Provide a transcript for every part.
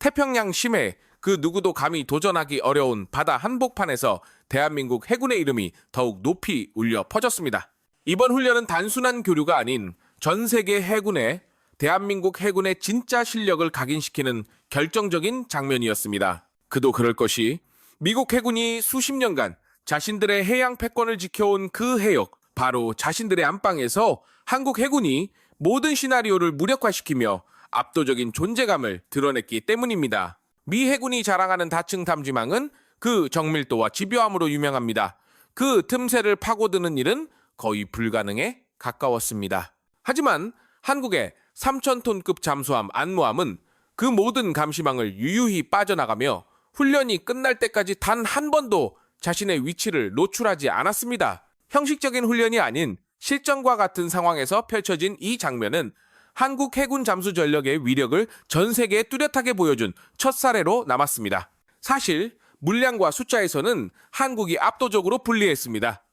태평양 심해 그 누구도 감히 도전하기 어려운 바다 한복판에서 대한민국 해군의 이름이 더욱 높이 울려 퍼졌습니다. 이번 훈련은 단순한 교류가 아닌 전 세계 해군의 대한민국 해군의 진짜 실력을 각인시키는 결정적인 장면이었습니다. 그도 그럴 것이 미국 해군이 수십 년간 자신들의 해양 패권을 지켜온 그 해역, 바로 자신들의 안방에서 한국 해군이 모든 시나리오를 무력화시키며 압도적인 존재감을 드러냈기 때문입니다. 미 해군이 자랑하는 다층 탐지망은 그 정밀도와 집요함으로 유명합니다. 그 틈새를 파고드는 일은 거의 불가능에 가까웠습니다. 하지만 한국의 3,000톤급 잠수함 안무함은 그 모든 감시망을 유유히 빠져나가며 훈련이 끝날 때까지 단 한 번도 자신의 위치를 노출하지 않았습니다. 형식적인 훈련이 아닌 실전과 같은 상황에서 펼쳐진 이 장면은 한국 해군 잠수 전력의 위력을 전 세계에 뚜렷하게 보여준 첫 사례로 남았습니다. 사실 물량과 숫자에서는 한국이 압도적으로 불리했습니다.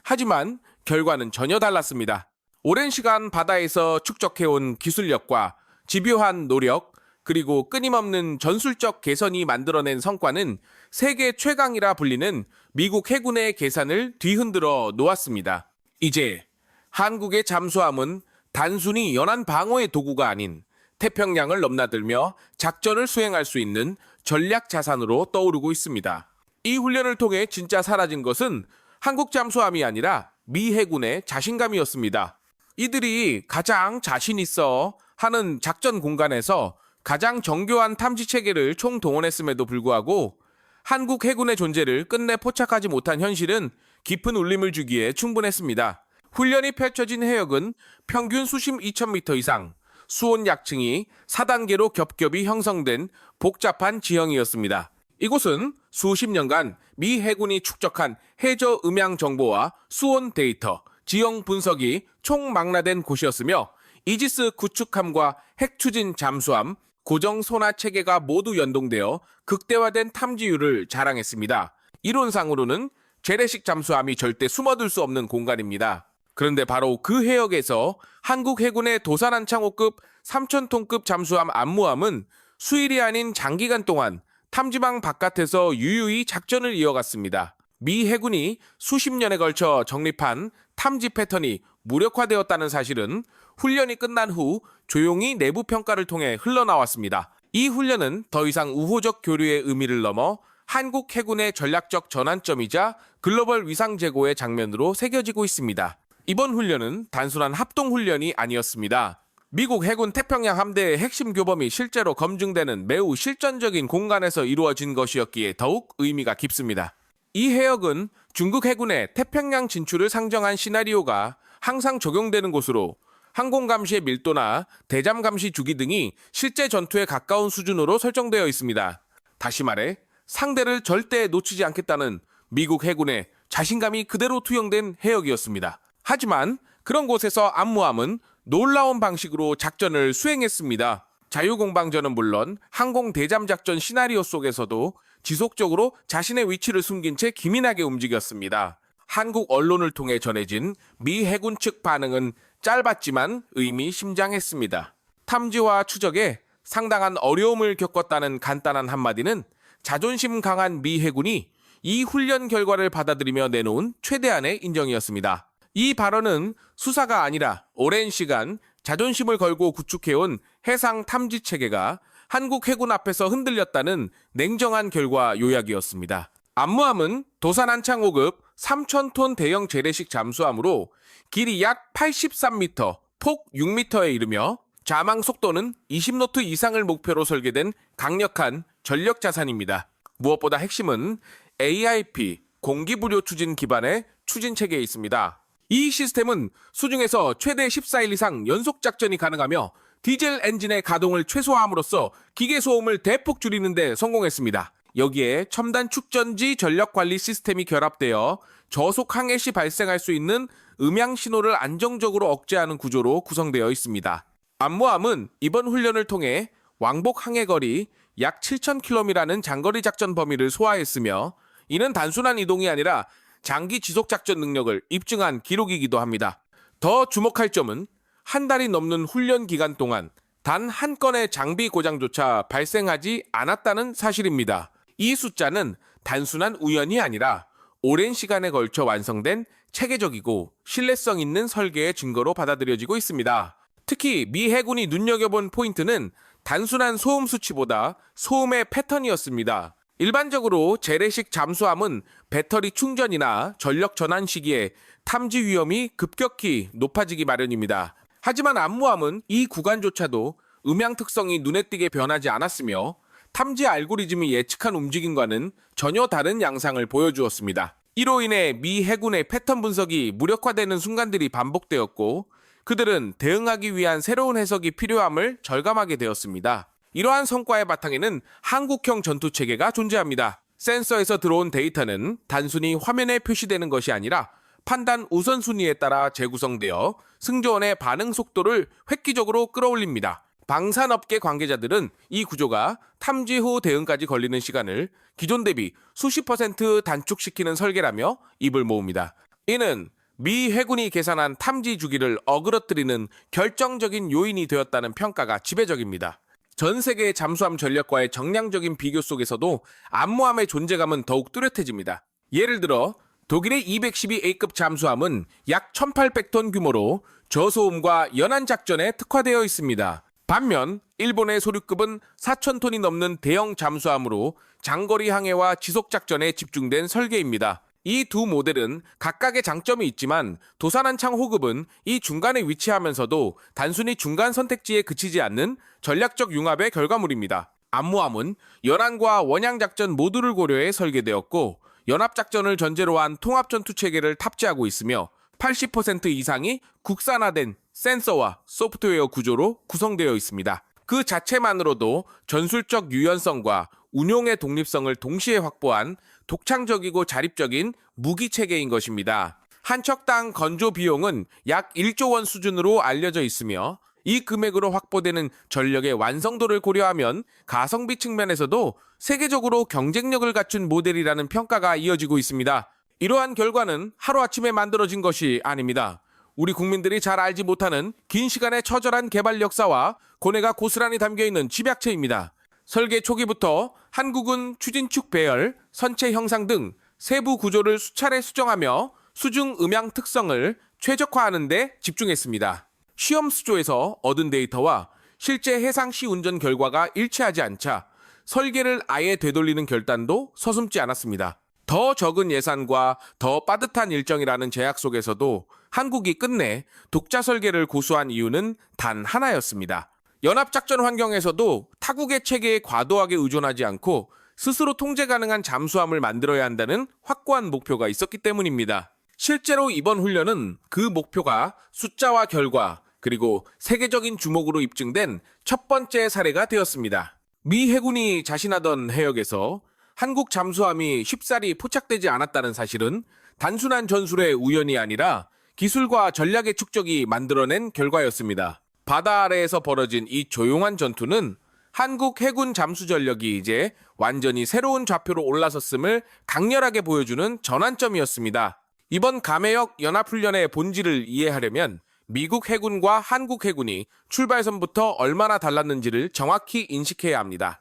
하지만 결과는 전혀 달랐습니다. 오랜 시간 바다에서 축적해온 기술력과 집요한 노력, 그리고 끊임없는 전술적 개선이 만들어낸 성과는 세계 최강이라 불리는 미국 해군의 계산을 뒤흔들어 놓았습니다. 이제 한국의 잠수함은 단순히 연안 방어의 도구가 아닌 태평양을 넘나들며 작전을 수행할 수 있는 전략 자산으로 떠오르고 있습니다. 이 훈련을 통해 진짜 사라진 것은 한국 잠수함이 아니라 미 해군의 자신감이었습니다. 이들이 가장 자신 있어 하는 작전 공간에서 가장 정교한 탐지 체계를 총동원했음에도 불구하고 한국 해군의 존재를 끝내 포착하지 못한 현실은 깊은 울림을 주기에 충분했습니다. 훈련이 펼쳐진 해역은 평균 수심 2,000m 이상, 수온 약층이 4단계로 겹겹이 형성된 복잡한 지형이었습니다. 이곳은 수십 년간 미 해군이 축적한 해저 음향 정보와 수온 데이터, 지형 분석이 총망라된 곳이었으며 이지스 구축함과 핵추진 잠수함, 고정 소나 체계가 모두 연동되어 극대화된 탐지율을 자랑했습니다. 이론상으로는 재래식 잠수함이 절대 숨어들 수 없는 공간입니다. 그런데 바로 그 해역에서 한국 해군의 도산한창호급 3,000톤급 잠수함 안무함은 수일이 아닌 장기간 동안 탐지망 바깥에서 유유히 작전을 이어갔습니다. 미 해군이 수십 년에 걸쳐 정립한 탐지 패턴이 무력화되었다는 사실은 훈련이 끝난 후 조용히 내부 평가를 통해 흘러나왔습니다. 이 훈련은 더 이상 우호적 교류의 의미를 넘어 한국 해군의 전략적 전환점이자 글로벌 위상 제고의 장면으로 새겨지고 있습니다. 이번 훈련은 단순한 합동 훈련이 아니었습니다. 미국 해군 태평양 함대의 핵심 교범이 실제로 검증되는 매우 실전적인 공간에서 이루어진 것이었기에 더욱 의미가 깊습니다. 이 해역은 중국 해군의 태평양 진출을 상정한 시나리오가 항상 적용되는 곳으로 항공 감시의 밀도나 대잠 감시 주기 등이 실제 전투에 가까운 수준으로 설정되어 있습니다. 다시 말해 상대를 절대 놓치지 않겠다는 미국 해군의 자신감이 그대로 투영된 해역이었습니다. 하지만 그런 곳에서 안무함은 놀라운 방식으로 작전을 수행했습니다. 자유공방전은 물론 항공 대잠 작전 시나리오 속에서도 지속적으로 자신의 위치를 숨긴 채 기민하게 움직였습니다. 한국 언론을 통해 전해진 미 해군 측 반응은 짧았지만 의미심장했습니다. 탐지와 추적에 상당한 어려움을 겪었다는 간단한 한마디는 자존심 강한 미 해군이 이 훈련 결과를 받아들이며 내놓은 최대한의 인정이었습니다. 이 발언은 수사가 아니라 오랜 시간 자존심을 걸고 구축해온 해상 탐지 체계가 한국 해군 앞에서 흔들렸다는 냉정한 결과 요약이었습니다. 안무함은 도산한창호급 3,000톤 대형 재래식 잠수함으로 길이 약 83m, 폭 6m에 이르며 자망 속도는 20노트 이상을 목표로 설계된 강력한 전력 자산입니다. 무엇보다 핵심은 AIP, 공기부료 추진 기반의 추진 체계에 있습니다. 이 시스템은 수중에서 최대 14일 이상 연속 작전이 가능하며 디젤 엔진의 가동을 최소화함으로써 기계 소음을 대폭 줄이는 데 성공했습니다. 여기에 첨단 축전지 전력 관리 시스템이 결합되어 저속 항해 시 발생할 수 있는 음향 신호를 안정적으로 억제하는 구조로 구성되어 있습니다. 안무함은 이번 훈련을 통해 왕복 항해 거리 약 7,000km라는 장거리 작전 범위를 소화했으며 이는 단순한 이동이 아니라 장기 지속 작전 능력을 입증한 기록이기도 합니다. 더 주목할 점은 한 달이 넘는 훈련 기간 동안 단 한 건의 장비 고장조차 발생하지 않았다는 사실입니다. 이 숫자는 단순한 우연이 아니라 오랜 시간에 걸쳐 완성된 체계적이고 신뢰성 있는 설계의 증거로 받아들여지고 있습니다. 특히 미 해군이 눈여겨본 포인트는 단순한 소음 수치보다 소음의 패턴이었습니다. 일반적으로 재래식 잠수함은 배터리 충전이나 전력 전환 시기에 탐지 위험이 급격히 높아지기 마련입니다. 하지만 암무함은 이 구간조차도 음향 특성이 눈에 띄게 변하지 않았으며 탐지 알고리즘이 예측한 움직임과는 전혀 다른 양상을 보여주었습니다. 이로 인해 미 해군의 패턴 분석이 무력화되는 순간들이 반복되었고 그들은 대응하기 위한 새로운 해석이 필요함을 절감하게 되었습니다. 이러한 성과의 바탕에는 한국형 전투체계가 존재합니다. 센서에서 들어온 데이터는 단순히 화면에 표시되는 것이 아니라 판단 우선순위에 따라 재구성되어 승조원의 반응 속도를 획기적으로 끌어올립니다. 방산업계 관계자들은 이 구조가 탐지 후 대응까지 걸리는 시간을 기존 대비 수십 % 단축시키는 설계라며 입을 모읍니다. 이는 미 해군이 계산한 탐지 주기를 어그러뜨리는 결정적인 요인이 되었다는 평가가 지배적입니다. 전 세계의 잠수함 전력과의 정량적인 비교 속에서도 암모함의 존재감은 더욱 뚜렷해집니다. 예를 들어 독일의 212A급 잠수함은 약 1800톤 규모로 저소음과 연안 작전에 특화되어 있습니다. 반면 일본의 소류급은 4000톤이 넘는 대형 잠수함으로 장거리 항해와 지속 작전에 집중된 설계입니다. 이 두 모델은 각각의 장점이 있지만 도산한창 호급은 이 중간에 위치하면서도 단순히 중간 선택지에 그치지 않는 전략적 융합의 결과물입니다. 암모함은 연안과 원양 작전 모두를 고려해 설계되었고 연합 작전을 전제로 한 통합 전투 체계를 탑재하고 있으며 80% 이상이 국산화된 센서와 소프트웨어 구조로 구성되어 있습니다. 그 자체만으로도 전술적 유연성과 운용의 독립성을 동시에 확보한 독창적이고 자립적인 무기 체계인 것입니다. 한 척당 건조 비용은 약 1조 원 수준으로 알려져 있으며 이 금액으로 확보되는 전력의 완성도를 고려하면 가성비 측면에서도 세계적으로 경쟁력을 갖춘 모델이라는 평가가 이어지고 있습니다. 이러한 결과는 하루아침에 만들어진 것이 아닙니다. 우리 국민들이 잘 알지 못하는 긴 시간의 처절한 개발 역사와 고뇌가 고스란히 담겨있는 집약체입니다. 설계 초기부터 한국은 추진축 배열, 선체 형상 등 세부 구조를 수차례 수정하며 수중 음향 특성을 최적화하는 데 집중했습니다. 시험 수조에서 얻은 데이터와 실제 해상 시 운전 결과가 일치하지 않자 설계를 아예 되돌리는 결단도 서슴지 않았습니다. 더 적은 예산과 더 빠듯한 일정이라는 제약 속에서도 한국이 끝내 독자 설계를 고수한 이유는 단 하나였습니다. 연합작전 환경에서도 타국의 체계에 과도하게 의존하지 않고 스스로 통제 가능한 잠수함을 만들어야 한다는 확고한 목표가 있었기 때문입니다. 실제로 이번 훈련은 그 목표가 숫자와 결과 그리고 세계적인 주목으로 입증된 첫 번째 사례가 되었습니다. 미 해군이 자신하던 해역에서 한국 잠수함이 쉽사리 포착되지 않았다는 사실은 단순한 전술의 우연이 아니라 기술과 전략의 축적이 만들어낸 결과였습니다. 바다 아래에서 벌어진 이 조용한 전투는 한국 해군 잠수 전력이 이제 완전히 새로운 좌표로 올라섰음을 강렬하게 보여주는 전환점이었습니다. 이번 감해역 연합훈련의 본질을 이해하려면 미국 해군과 한국 해군이 출발선부터 얼마나 달랐는지를 정확히 인식해야 합니다.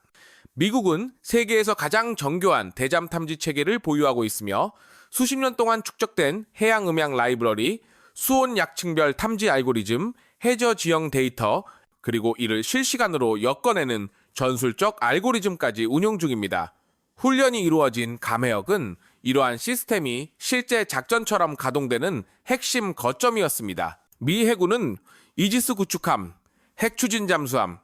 미국은 세계에서 가장 정교한 대잠 탐지 체계를 보유하고 있으며 수십 년 동안 축적된 해양 음향 라이브러리, 수온 약층별 탐지 알고리즘, 해저 지형 데이터, 그리고 이를 실시간으로 엮어내는 전술적 알고리즘까지 운용 중입니다. 훈련이 이루어진 감해역은 이러한 시스템이 실제 작전처럼 가동되는 핵심 거점이었습니다. 미 해군은 이지스 구축함, 핵 추진 잠수함,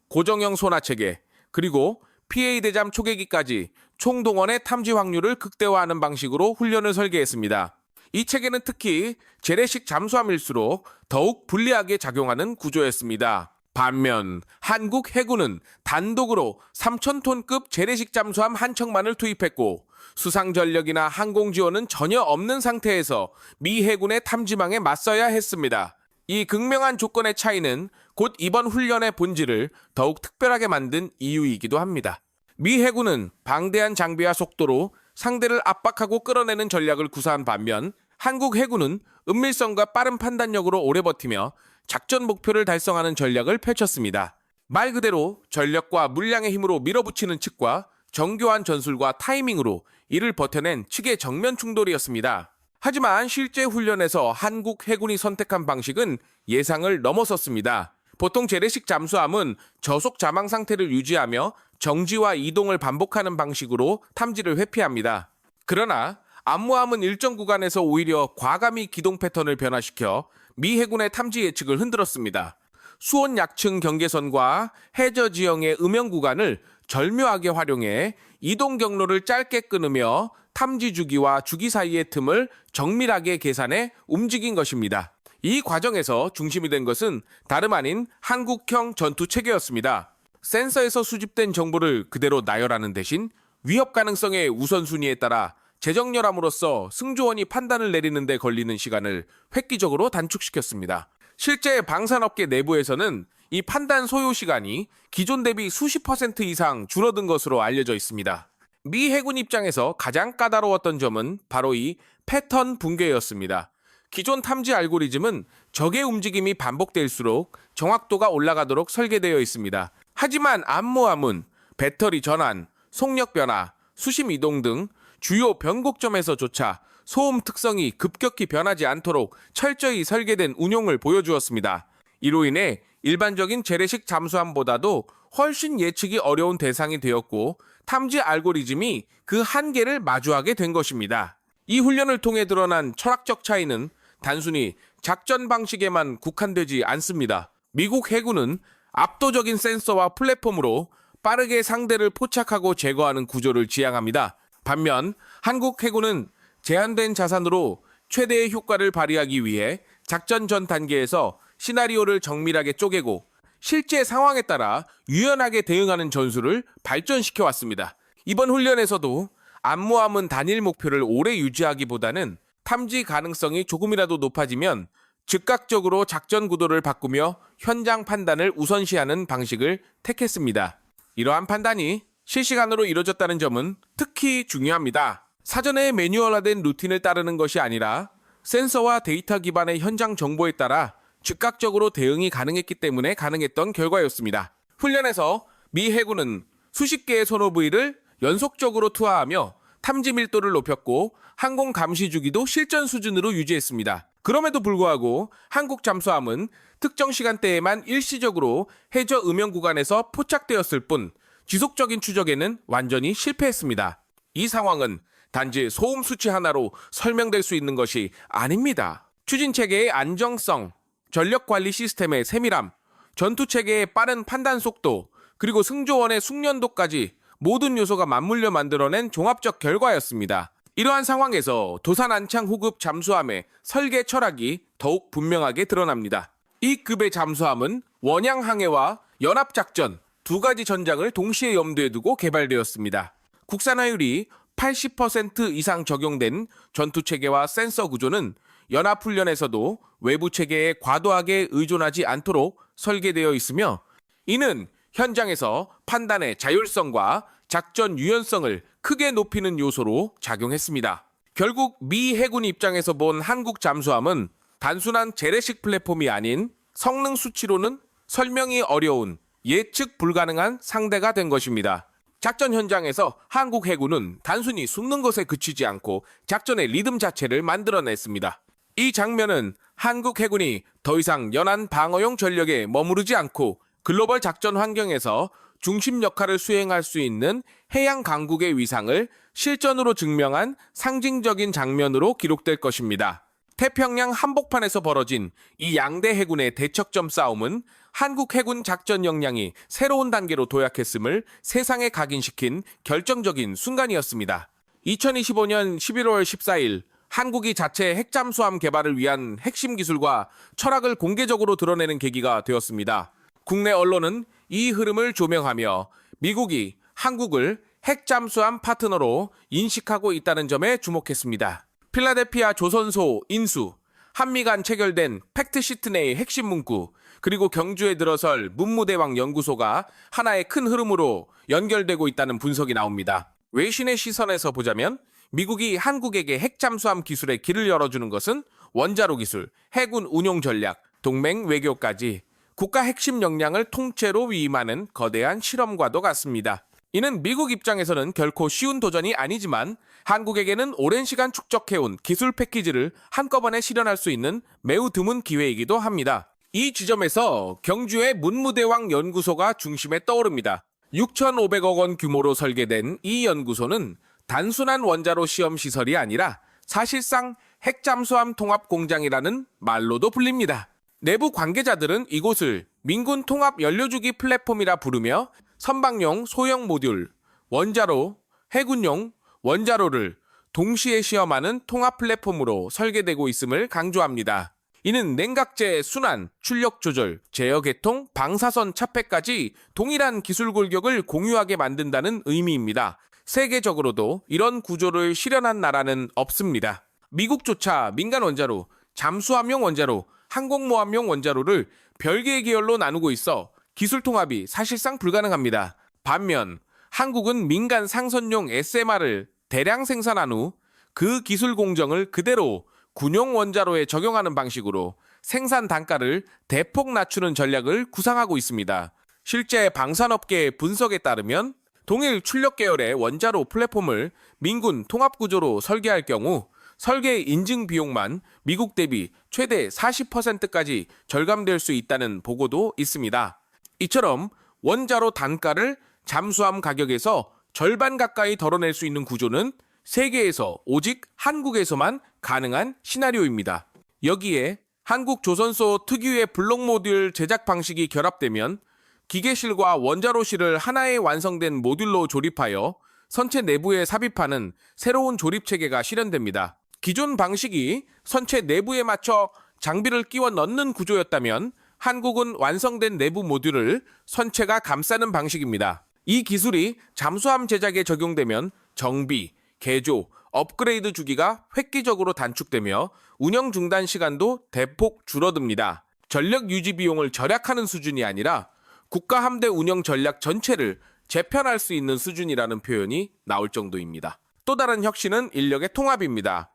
고정형 소나 체계, 그리고 PA 대잠 초계기까지 총동원의 탐지 확률을 극대화하는 방식으로 훈련을 설계했습니다. 이 체계는 특히 재래식 잠수함일수록 더욱 불리하게 작용하는 구조였습니다. 반면 한국 해군은 단독으로 3,000톤급 재래식 잠수함 한 척만을 투입했고 수상 전력이나 항공 지원은 전혀 없는 상태에서 미 해군의 탐지망에 맞서야 했습니다. 이 극명한 조건의 차이는 곧 이번 훈련의 본질을 더욱 특별하게 만든 이유이기도 합니다. 미 해군은 방대한 장비와 속도로 상대를 압박하고 끌어내는 전략을 구사한 반면 한국 해군은 은밀성과 빠른 판단력으로 오래 버티며 작전 목표를 달성하는 전략을 펼쳤습니다. 말 그대로 전력과 물량의 힘으로 밀어붙이는 측과 정교한 전술과 타이밍으로 이를 버텨낸 측의 정면 충돌이었습니다. 하지만 실제 훈련에서 한국 해군이 선택한 방식은 예상을 넘어섰습니다. 보통 재래식 잠수함은 저속 자망 상태를 유지하며 정지와 이동을 반복하는 방식으로 탐지를 회피합니다. 그러나 암모함은 일정 구간에서 오히려 과감히 기동 패턴을 변화시켜 미 해군의 탐지 예측을 흔들었습니다. 수온 약층 경계선과 해저 지형의 음영 구간을 절묘하게 활용해 이동 경로를 짧게 끊으며 탐지 주기와 주기 사이의 틈을 정밀하게 계산해 움직인 것입니다. 이 과정에서 중심이 된 것은 다름 아닌 한국형 전투 체계였습니다. 센서에서 수집된 정보를 그대로 나열하는 대신 위협 가능성의 우선순위에 따라 재정렬함으로써 승조원이 판단을 내리는 데 걸리는 시간을 획기적으로 단축시켰습니다. 실제 방산업계 내부에서는 이 판단 소요 시간이 기존 대비 수십 % 이상 줄어든 것으로 알려져 있습니다. 미 해군 입장에서 가장 까다로웠던 점은 바로 이 패턴 붕괴였습니다. 기존 탐지 알고리즘은 적의 움직임이 반복될수록 정확도가 올라가도록 설계되어 있습니다. 하지만 암모함은 배터리 전환, 속력 변화, 수심 이동 등 주요 변곡점에서조차 소음 특성이 급격히 변하지 않도록 철저히 설계된 운용을 보여주었습니다. 이로 인해 일반적인 재래식 잠수함보다도 훨씬 예측이 어려운 대상이 되었고 탐지 알고리즘이 그 한계를 마주하게 된 것입니다. 이 훈련을 통해 드러난 철학적 차이는 단순히 작전 방식에만 국한되지 않습니다. 미국 해군은 압도적인 센서와 플랫폼으로 빠르게 상대를 포착하고 제거하는 구조를 지향합니다. 반면 한국 해군은 제한된 자산으로 최대의 효과를 발휘하기 위해 작전 전 단계에서 시나리오를 정밀하게 쪼개고 실제 상황에 따라 유연하게 대응하는 전술을 발전시켜 왔습니다. 이번 훈련에서도 암모함은 단일 목표를 오래 유지하기보다는 탐지 가능성이 조금이라도 높아지면 즉각적으로 작전 구도를 바꾸며 현장 판단을 우선시하는 방식을 택했습니다. 이러한 판단이 실시간으로 이루어졌다는 점은 특히 중요합니다. 사전에 매뉴얼화된 루틴을 따르는 것이 아니라 센서와 데이터 기반의 현장 정보에 따라 즉각적으로 대응이 가능했기 때문에 가능했던 결과였습니다. 훈련에서 미 해군은 수십 개의 소노부위를 연속적으로 투하하며 탐지 밀도를 높였고 항공 감시 주기도 실전 수준으로 유지했습니다. 그럼에도 불구하고 한국 잠수함은 특정 시간대에만 일시적으로 해저 음영 구간에서 포착되었을 뿐 지속적인 추적에는 완전히 실패했습니다. 이 상황은 단지 소음 수치 하나로 설명될 수 있는 것이 아닙니다. 추진 체계의 안정성, 전력 관리 시스템의 세밀함, 전투 체계의 빠른 판단 속도, 그리고 승조원의 숙련도까지 모든 요소가 맞물려 만들어낸 종합적 결과였습니다. 이러한 상황에서 도산 안창 호급 잠수함의 설계 철학이 더욱 분명하게 드러납니다. 이 급의 잠수함은 원양 항해와 연합작전 두 가지 전장을 동시에 염두에 두고 개발되었습니다. 국산화율이 80% 이상 적용된 전투체계와 센서 구조는 연합훈련에서도 외부 체계에 과도하게 의존하지 않도록 설계되어 있으며 이는 현장에서 판단의 자율성과 작전 유연성을 크게 높이는 요소로 작용했습니다. 결국 미 해군 입장에서 본 한국 잠수함은 단순한 재래식 플랫폼이 아닌 성능 수치로는 설명이 어려운 예측 불가능한 상대가 된 것입니다. 작전 현장에서 한국 해군은 단순히 숨는 것에 그치지 않고 작전의 리듬 자체를 만들어냈습니다. 이 장면은 한국 해군이 더 이상 연안 방어용 전력에 머무르지 않고 글로벌 작전 환경에서 중심 역할을 수행할 수 있는 해양 강국의 위상을 실전으로 증명한 상징적인 장면으로 기록될 것입니다. 태평양 한복판에서 벌어진 이 양대 해군의 대척점 싸움은 한국 해군 작전 역량이 새로운 단계로 도약했음을 세상에 각인시킨 결정적인 순간이었습니다. 2025년 11월 14일 한국이 자체 핵잠수함 개발을 위한 핵심 기술과 철학을 공개적으로 드러내는 계기가 되었습니다. 국내 언론은 이 흐름을 조명하며 미국이 한국을 핵잠수함 파트너로 인식하고 있다는 점에 주목했습니다. 필라델피아 조선소 인수, 한미 간 체결된 팩트시트 내의 핵심 문구, 그리고 경주에 들어설 문무대왕 연구소가 하나의 큰 흐름으로 연결되고 있다는 분석이 나옵니다. 외신의 시선에서 보자면 미국이 한국에게 핵잠수함 기술의 길을 열어주는 것은 원자로 기술, 해군 운용 전략, 동맹 외교까지 국가 핵심 역량을 통째로 위임하는 거대한 실험과도 같습니다. 이는 미국 입장에서는 결코 쉬운 도전이 아니지만 한국에게는 오랜 시간 축적해온 기술 패키지를 한꺼번에 실현할 수 있는 매우 드문 기회이기도 합니다. 이 지점에서 경주의 문무대왕 연구소가 중심에 떠오릅니다. 6,500억 원 규모로 설계된 이 연구소는 단순한 원자로 시험 시설이 아니라 사실상 핵잠수함 통합 공장이라는 말로도 불립니다. 내부 관계자들은 이곳을 민군 통합 연료주기 플랫폼이라 부르며 선박용 소형 모듈, 원자로, 해군용 원자로를 동시에 시험하는 통합 플랫폼으로 설계되고 있음을 강조합니다. 이는 냉각제 순환, 출력 조절, 제어 개통, 방사선 차폐까지 동일한 기술 골격을 공유하게 만든다는 의미입니다. 세계적으로도 이런 구조를 실현한 나라는 없습니다. 미국조차 민간 원자로, 잠수함용 원자로, 항공모함용 원자로를 별개의 계열로 나누고 있어 기술 통합이 사실상 불가능합니다. 반면 한국은 민간 상선용 SMR을 대량 생산한 후 그 기술 공정을 그대로 군용 원자로에 적용하는 방식으로 생산 단가를 대폭 낮추는 전략을 구상하고 있습니다. 실제 방산업계의 분석에 따르면 동일 출력 계열의 원자로 플랫폼을 민군 통합구조로 설계할 경우 설계 인증 비용만 미국 대비 최대 40%까지 절감될 수 있다는 보고도 있습니다. 이처럼 원자로 단가를 잠수함 가격에서 절반 가까이 덜어낼 수 있는 구조는 세계에서 오직 한국에서만 가능한 시나리오입니다. 여기에 한국 조선소 특유의 블록 모듈 제작 방식이 결합되면 기계실과 원자로실을 하나의 완성된 모듈로 조립하여 선체 내부에 삽입하는 새로운 조립 체계가 실현됩니다. 기존 방식이 선체 내부에 맞춰 장비를 끼워 넣는 구조였다면 한국은 완성된 내부 모듈을 선체가 감싸는 방식입니다. 이 기술이 잠수함 제작에 적용되면 정비, 개조, 업그레이드 주기가 획기적으로 단축되며 운영 중단 시간도 대폭 줄어듭니다. 전력 유지 비용을 절약하는 수준이 아니라 국가 함대 운영 전략 전체를 재편할 수 있는 수준이라는 표현이 나올 정도입니다. 또 다른 혁신은 인력의 통합입니다.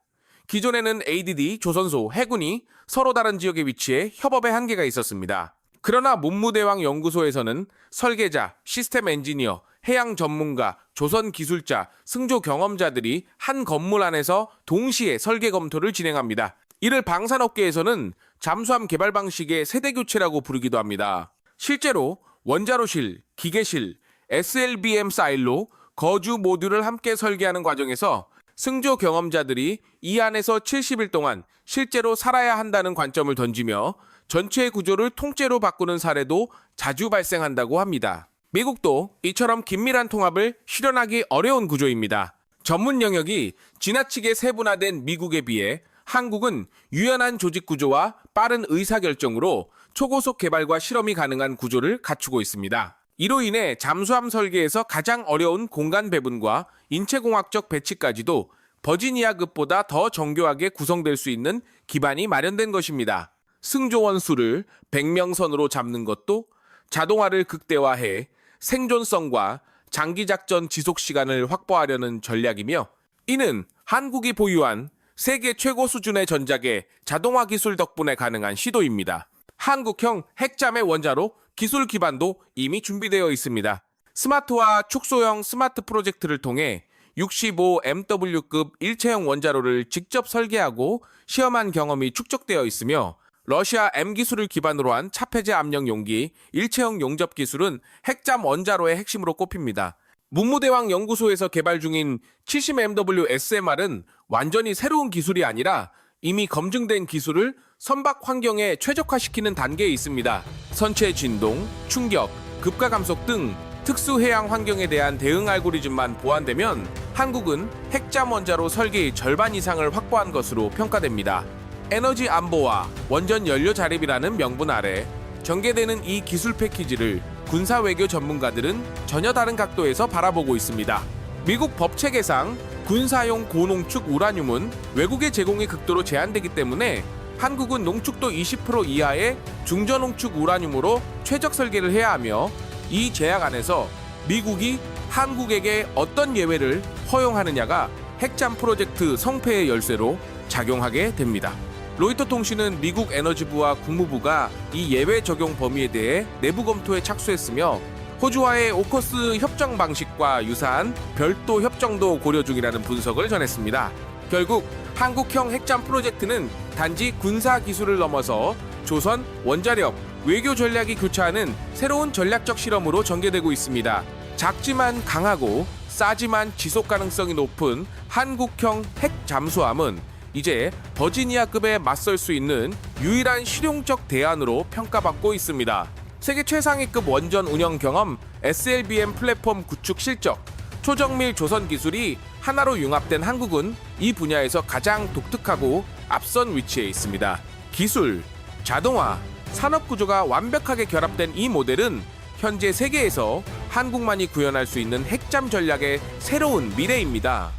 기존에는 ADD, 조선소, 해군이 서로 다른 지역에 위치해 협업의 한계가 있었습니다. 그러나 문무대왕 연구소에서는 설계자, 시스템 엔지니어, 해양 전문가, 조선 기술자, 승조 경험자들이 한 건물 안에서 동시에 설계 검토를 진행합니다. 이를 방산업계에서는 잠수함 개발 방식의 세대 교체라고 부르기도 합니다. 실제로 원자로실, 기계실, SLBM 사일로, 거주 모듈을 함께 설계하는 과정에서 승조 경험자들이 이 안에서 70일 동안 실제로 살아야 한다는 관점을 던지며 전체 구조를 통째로 바꾸는 사례도 자주 발생한다고 합니다. 미국도 이처럼 긴밀한 통합을 실현하기 어려운 구조입니다. 전문 영역이 지나치게 세분화된 미국에 비해 한국은 유연한 조직 구조와 빠른 의사결정으로 초고속 개발과 실험이 가능한 구조를 갖추고 있습니다. 이로 인해 잠수함 설계에서 가장 어려운 공간 배분과 인체공학적 배치까지도 버지니아급보다 더 정교하게 구성될 수 있는 기반이 마련된 것입니다. 승조원 수를 100명 선으로 잡는 것도 자동화를 극대화해 생존성과 장기작전 지속시간을 확보하려는 전략이며 이는 한국이 보유한 세계 최고 수준의 전작의 자동화 기술 덕분에 가능한 시도입니다. 한국형 핵잠의 원자로 기술 기반도 이미 준비되어 있습니다. 스마트화 축소형 스마트 프로젝트를 통해 65MW급 일체형 원자로를 직접 설계하고 시험한 경험이 축적되어 있으며 러시아 M 기술을 기반으로 한 차폐제 압력 용기, 일체형 용접 기술은 핵잠 원자로의 핵심으로 꼽힙니다. 문무대왕 연구소에서 개발 중인 70MW SMR은 완전히 새로운 기술이 아니라 이미 검증된 기술을 선박 환경에 최적화시키는 단계에 있습니다. 선체 진동, 충격, 급가 감속 등 특수 해양 환경에 대한 대응 알고리즘만 보완되면 한국은 핵잠 원자로 설계의 절반 이상을 확보한 것으로 평가됩니다. 에너지 안보와 원전 연료 자립이라는 명분 아래 전개되는 이 기술 패키지를 군사 외교 전문가들은 전혀 다른 각도에서 바라보고 있습니다. 미국 법 체계상 군사용 고농축 우라늄은 외국의 제공이 극도로 제한되기 때문에 한국은 농축도 20% 이하의 중저농축 우라늄으로 최적 설계를 해야 하며 이 제약 안에서 미국이 한국에게 어떤 예외를 허용하느냐가 핵잠 프로젝트 성패의 열쇠로 작용하게 됩니다. 로이터 통신은 미국 에너지부와 국무부가 이 예외 적용 범위에 대해 내부 검토에 착수했으며 호주와의 오커스 협정 방식과 유사한 별도 협정도 고려 중이라는 분석을 전했습니다. 결국 한국형 핵잠 프로젝트는 단지 군사 기술을 넘어서 조선, 원자력, 외교 전략이 교차하는 새로운 전략적 실험으로 전개되고 있습니다. 작지만 강하고 싸지만 지속 가능성이 높은 한국형 핵 잠수함은 이제 버지니아급에 맞설 수 있는 유일한 실용적 대안으로 평가받고 있습니다. 세계 최상위급 원전 운영 경험, SLBM 플랫폼 구축 실적, 초정밀 조선 기술이 하나로 융합된 한국은 이 분야에서 가장 독특하고 앞선 위치에 있습니다. 기술, 자동화, 산업 구조가 완벽하게 결합된 이 모델은 현재 세계에서 한국만이 구현할 수 있는 핵잠 전략의 새로운 미래입니다.